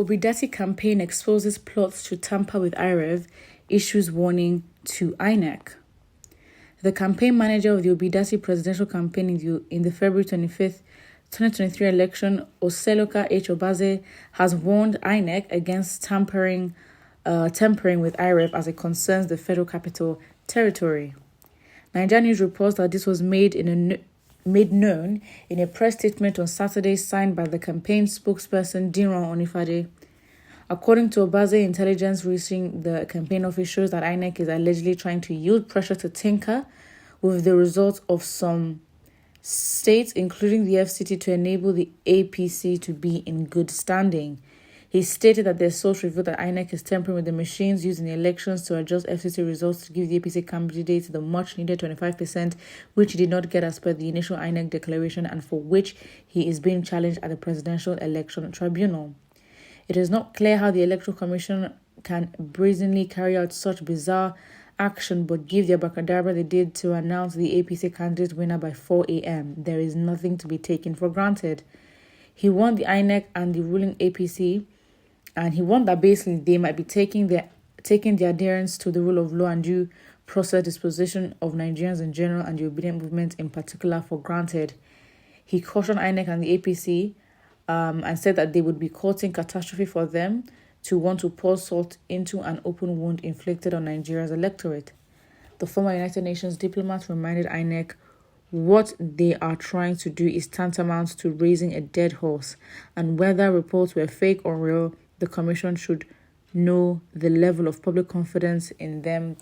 Obidati campaign exposes plots to tamper with Irev, issues warning to Inec. The campaign manager of the Obidati presidential campaign in the February 25th, 2023 election, Oseloka H. Obaze, has warned Inec against tampering with Irev as it concerns the Federal Capital Territory. Nigeria News reports that this was made known in a press statement on Saturday signed by the campaign spokesperson Dinron Onifade. According to Obaze, intelligence reaching the campaign office shows that Inec is allegedly trying to use pressure to tinker with the results of some states, including the FCT, to enable the APC to be in good standing. He stated that their source revealed that Inec is tampering with the machines used in the elections to adjust FCT results to give the APC candidate the much-needed 25%, which he did not get as per the initial Inec declaration and for which he is being challenged at the Presidential Election Tribunal. It is not clear how the Electoral Commission can brazenly carry out such bizarre action but give the abracadabra they did to announce the APC candidate winner by 4 a.m. There is nothing to be taken for granted. He warned the Inec and the ruling APC, and he warned that basically they might be taking the adherence to the rule of law and due process disposition of Nigerians in general and the obedient movement in particular for granted. He cautioned Inec and the APC and said that they would be courting catastrophe for them to want to pour salt into an open wound inflicted on Nigeria's electorate. The former United Nations diplomat reminded Inec what they are trying to do is tantamount to raising a dead horse, and whether reports were fake or real, the Commission should know the level of public confidence in them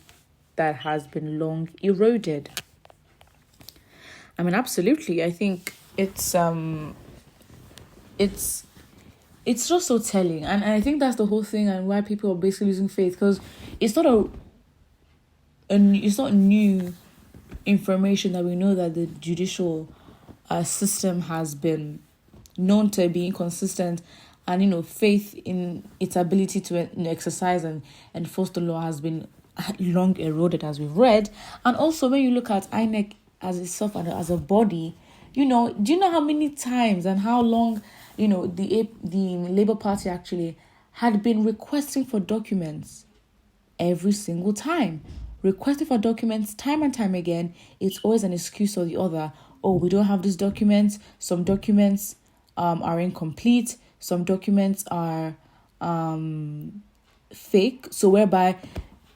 that has been long eroded. I mean, absolutely. I think it's just so telling, and I think that's the whole thing and why people are basically losing faith, because it's not it's not new information that we know that the judicial system has been known to be inconsistent, and faith in its ability to exercise and enforce the law has been long eroded, as we've read. And also when you look at INEC as itself and as a body, do you know how many times and how long the Labour Party actually had been requesting for documents every single time. Requesting for documents time and time again, it's always an excuse or the other. Oh, we don't have these documents. Some documents are incomplete. Some documents are fake. So whereby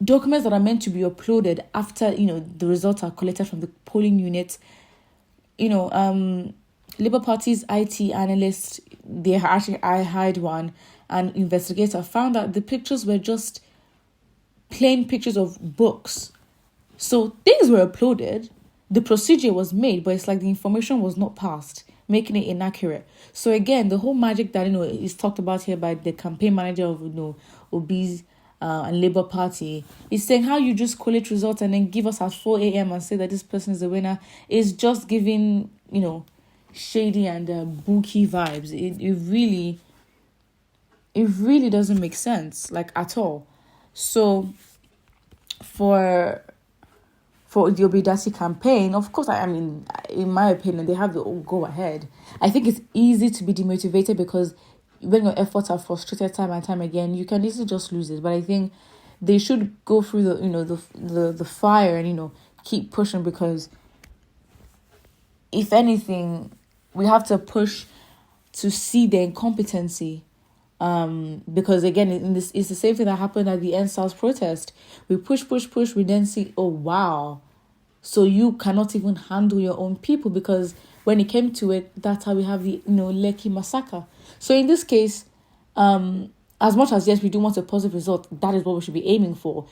documents that are meant to be uploaded after, the results are collected from the polling unit, Labour Party's IT analyst, I hired one, an investigator, found that the pictures were just plain pictures of books. So things were uploaded, the procedure was made, but it's like the information was not passed, making it inaccurate. So again, the whole magic that is talked about here by the campaign manager of Obi's and Labour Party is saying how you just collate results and then give us at 4 a.m. and say that this person is the winner is just giving shady and bookie vibes. It really doesn't make sense, like, at all. So for the Obidasi campaign, of course, I mean, in my opinion, they have the go ahead. I think it's easy to be demotivated because when your efforts are frustrated time and time again, you can easily just lose it. But I think they should go through the fire and keep pushing, because if anything, we have to push to see the incompetency. Because again, it's the same thing that happened at the EndSARS protest. We push, we then see, oh wow, so you cannot even handle your own people, because when it came to it, that's how we have the Lekki massacre. So in this case, as much as yes, we do want a positive result, that is what we should be aiming for.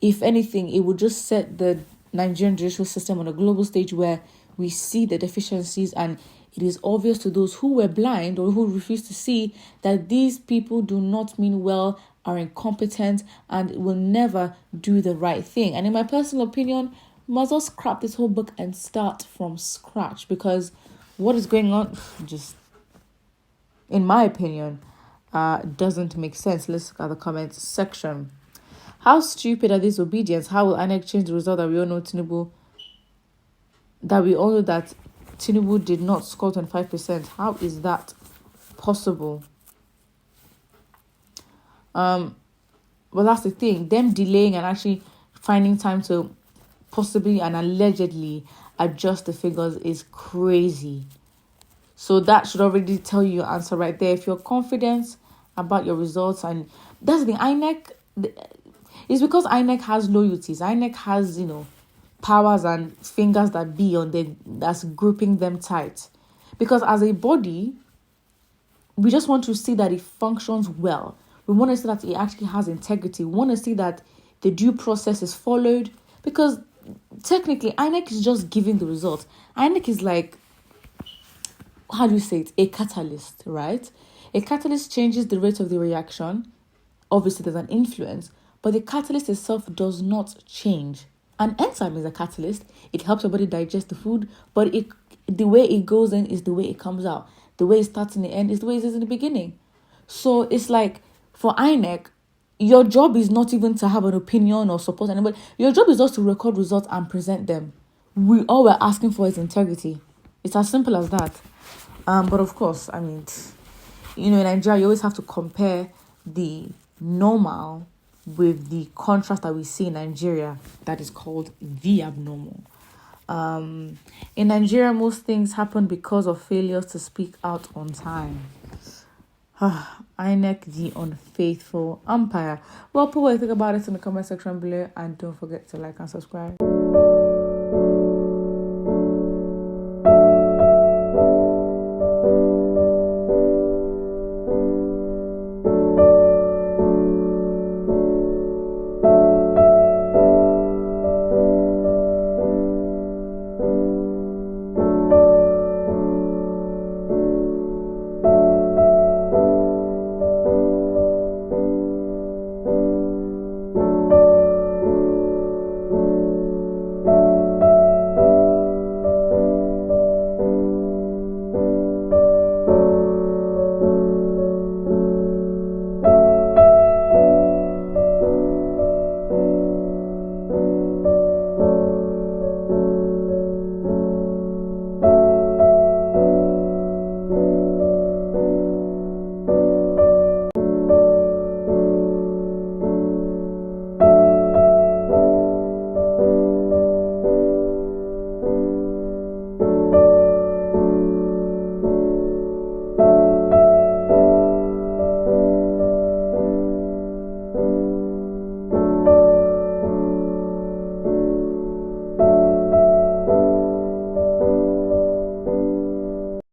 If anything, it would just set the Nigerian judicial system on a global stage where we see the deficiencies, and it is obvious to those who were blind or who refuse to see that these people do not mean well, are incompetent, and will never do the right thing. And in my personal opinion, we must all scrap this whole book and start from scratch, because what is going on, just, in my opinion, doesn't make sense. Let's look at the comments section. How stupid are these obedience? How will INEC change the result that we all know that Tinubu did not score 25%? How is that possible? Well, that's the thing. Them delaying and actually finding time to possibly and allegedly adjust the figures is crazy. So that should already tell you your answer right there. If you're confident about your results, and that's the thing, it's because INEC has loyalties. INEC has, powers and fingers that be on them, that's grouping them tight. Because as a body, we just want to see that it functions well. We want to see that it actually has integrity. We want to see that the due process is followed. Because technically, INEC is just giving the results. INEC is like, how do you say it? A catalyst, right? A catalyst changes the rate of the reaction. Obviously, there's an influence, but the catalyst itself does not change. An enzyme is a catalyst. It helps your body digest the food, but the way it goes in is the way it comes out. The way it starts in the end is the way it is in the beginning. So it's like, for INEC, your job is not even to have an opinion or support anybody. Your job is just to record results and present them. All we're asking for is integrity. It's as simple as that. But of course, I mean, in Nigeria, you always have to compare the normal with the contrast that we see in Nigeria that is called the abnormal. In Nigeria, most things happen because of failures to speak out on time. INEC, the unfaithful umpire. Well, put what you think about it in the comment section below, and don't forget to like and subscribe.